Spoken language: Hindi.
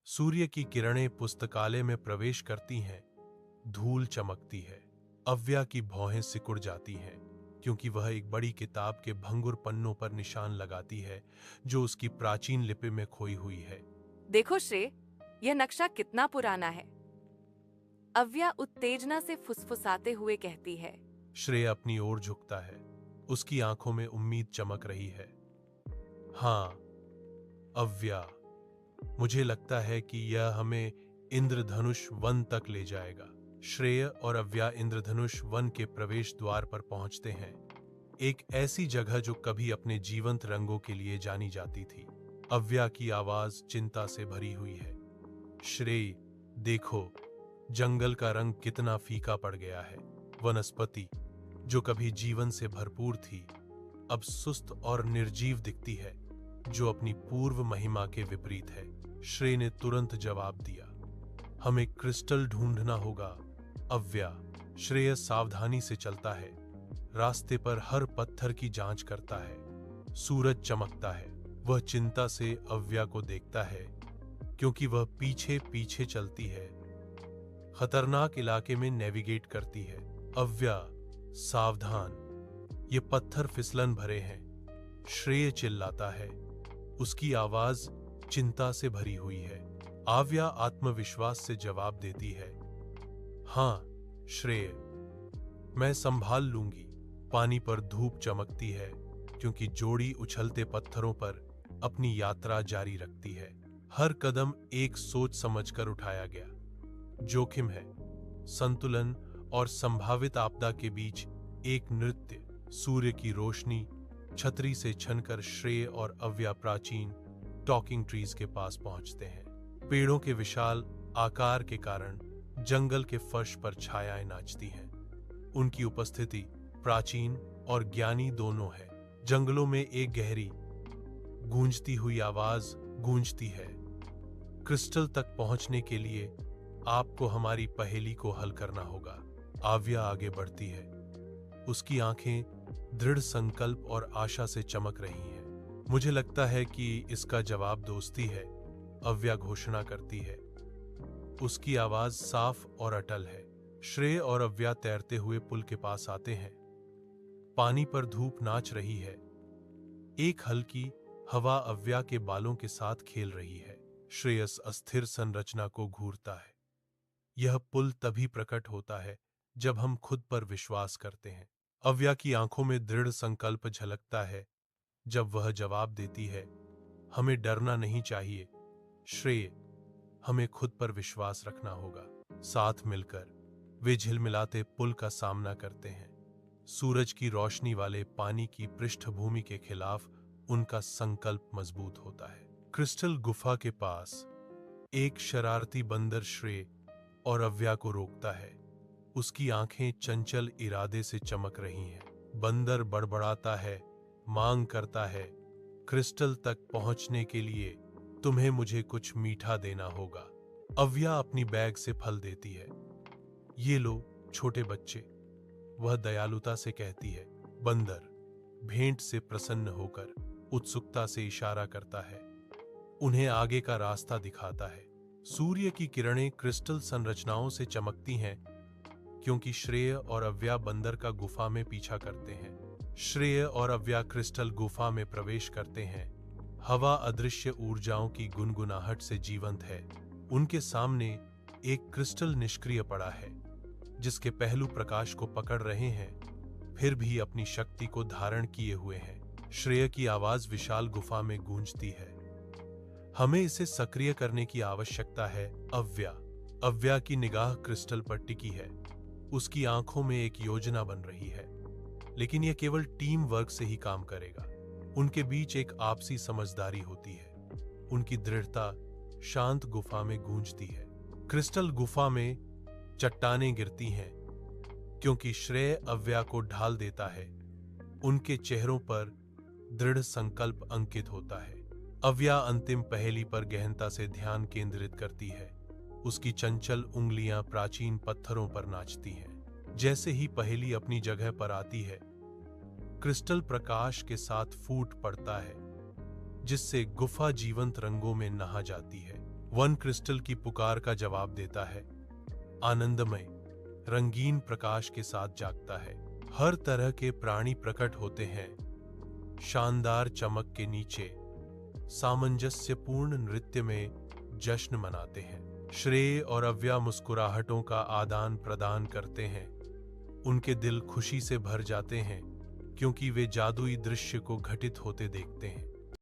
सूर्य की किरणें पुस्तकालय में प्रवेश करती हैं। धूल चमकती है। अव्या की भौहें सिकुड़ जाती हैं, क्योंकि वह एक बड़ी किताब के भंगुर पन्नों पर निशान लगाती है जो उसकी प्राचीन लिपि में खोई हुई है। देखो श्रेय, यह नक्शा कितना पुराना है। अव्या उत्तेजना से फुसफुसाते हुए कहती है। श्रेय अपनी ओर झुकता है। उसकी आंखों में उम्मीद चमक रही है। हाँ अव्या, मुझे लगता है कि यह हमें इंद्रधनुष वन तक ले जाएगा। श्रेय और अव्या इंद्रधनुष वन के प्रवेश द्वार पर पहुंचते हैं। एक ऐसी जगह जो कभी अपने जीवंत रंगों के लिए जानी जाती थी। अव्या की आवाज चिंता से भरी हुई है। श्रेय, देखो, जंगल का रंग कितना फीका पड़ गया है। वनस्पति जो कभी जीवन से भरपूर थी, अब सुस्त और निर्जीव दिखती है, जो अपनी पूर्व महिमा के विपरीत है। श्रेय ने तुरंत जवाब दिया, हमें क्रिस्टल ढूंढना होगा। अव्या। श्रेय सावधानी से चलता है। रास्ते पर हर पत्थर की जांच करता है। सूरज चमकता है। वह चिंता से अव्या को देखता है, क्योंकि वह पीछे पीछे चलती है। खतरनाक इलाके में नेविगेट करती है। अव्या, सावधान, ये पत्थर फिसलन भरे हैं। श्रेय चिल्लाता है। उसकी आवाज चिंता से भरी हुई है। अव्या आत्मविश्वास से जवाब देती है, हाँ श्रेय, मैं संभाल लूंगी। पानी पर धूप चमकती है, क्योंकि जोड़ी उछलते पत्थरों पर अपनी यात्रा जारी रखती है। हर कदम एक सोच समझकर उठाया गया। जोखिम है, संतुलन और संभावित आपदा के बीच एक नृत्य। सूर्य की रोशनी छतरी से छनकर श्रेय और अव्या प्राचीन टॉकिंग ट्रीज के पास पहुंचते हैं। पेड़ों के विशाल आकार के कारण जंगल के फर्श पर छायाएं नाचती हैं। उनकी उपस्थिति प्राचीन और ज्ञानी दोनों है। जंगलों में एक गहरी गूंजती हुई आवाज गूंजती है, क्रिस्टल तक पहुंचने के लिए आपको हमारी पहेली को हल करना होगा। अव्या आगे बढ़ती है। उसकी आंखें दृढ़ संकल्प और आशा से चमक रही हैं। मुझे लगता है कि इसका जवाब दोस्ती है, अव्या घोषणा करती है। उसकी आवाज साफ और अटल है। श्रेय और अव्या तैरते हुए पुल के पास आते हैं। पानी पर धूप नाच रही है। एक हल्की हवा अव्या के बालों के साथ खेल रही है। श्रेयस अस्थिर संरचना को घूरता है। यह पुल तभी प्रकट होता है जब हम खुद पर विश्वास करते हैं। अव्या की आंखों में दृढ़ संकल्प झलकता है जब वह जवाब देती है, हमें डरना नहीं चाहिए श्रेय, हमें खुद पर विश्वास रखना होगा। साथ मिलकर वे झिलमिलाते पुल का सामना करते हैं। सूरज की रोशनी वाले पानी की पृष्ठभूमि के खिलाफ उनका संकल्प मजबूत होता है। क्रिस्टल गुफा के पास एक शरारती बंदर श्रेय और अव्या को रोकता है। उसकी आंखें चंचल इरादे से चमक रही हैं। बंदर बड़बड़ाता है, मांग करता है, क्रिस्टल तक पहुंचने के लिए तुम्हें मुझे कुछ मीठा देना होगा। अव्या अपनी बैग से फल देती है। ये लो छोटे बच्चे, वह दयालुता से कहती है। बंदर भेंट से प्रसन्न होकर उत्सुकता से इशारा करता है। उन्हें आगे का रास्ता दिखाता है। सूर्य की किरणें क्रिस्टल संरचनाओं से चमकती हैं, क्योंकि श्रेय और अव्या बंदर का गुफा में पीछा करते हैं। श्रेय और अव्या क्रिस्टल गुफा में प्रवेश करते हैं। हवा अदृश्य ऊर्जाओं की गुनगुनाहट से जीवंत है। उनके सामने एक क्रिस्टल निष्क्रिय पड़ा है, जिसके पहलू प्रकाश को पकड़ रहे हैं, फिर भी अपनी शक्ति को धारण किए हुए हैं। श्रेय की आवाज विशाल गुफा में गूंजती है, हमें इसे सक्रिय करने की आवश्यकता है। अव्या की निगाह क्रिस्टल पर टिकी है। उसकी आंखों में एक योजना बन रही है, लेकिन यह केवल टीम वर्क से ही काम करेगा। उनके बीच एक आपसी समझदारी होती है। उनकी दृढ़ता शांत गुफा में गूंजती है। क्रिस्टल गुफा में चट्टानें गिरती हैं, क्योंकि श्रेय अव्या को ढाल देता है। उनके चेहरों पर दृढ़ संकल्प अंकित होता है। अव्या अंतिम पहेली पर गहनता से ध्यान केंद्रित करती है। उसकी चंचल उंगलियां प्राचीन पत्थरों पर नाचती हैं। जैसे ही पहेली अपनी जगह पर आती है, क्रिस्टल प्रकाश के साथ फूट पड़ता है, जिससे गुफा जीवंत रंगों में नहा जाती है। वन क्रिस्टल की पुकार का जवाब देता है, आनंदमय रंगीन प्रकाश के साथ जागता है। हर तरह के प्राणी प्रकट होते हैं, शानदार चमक के नीचे सामंजस्यपूर्ण नृत्य में जश्न मनाते हैं। श्रेय और अव्या मुस्कुराहटों का आदान प्रदान करते हैं। उनके दिल खुशी से भर जाते हैं क्योंकि वे जादुई दृश्य को घटित होते देखते हैं।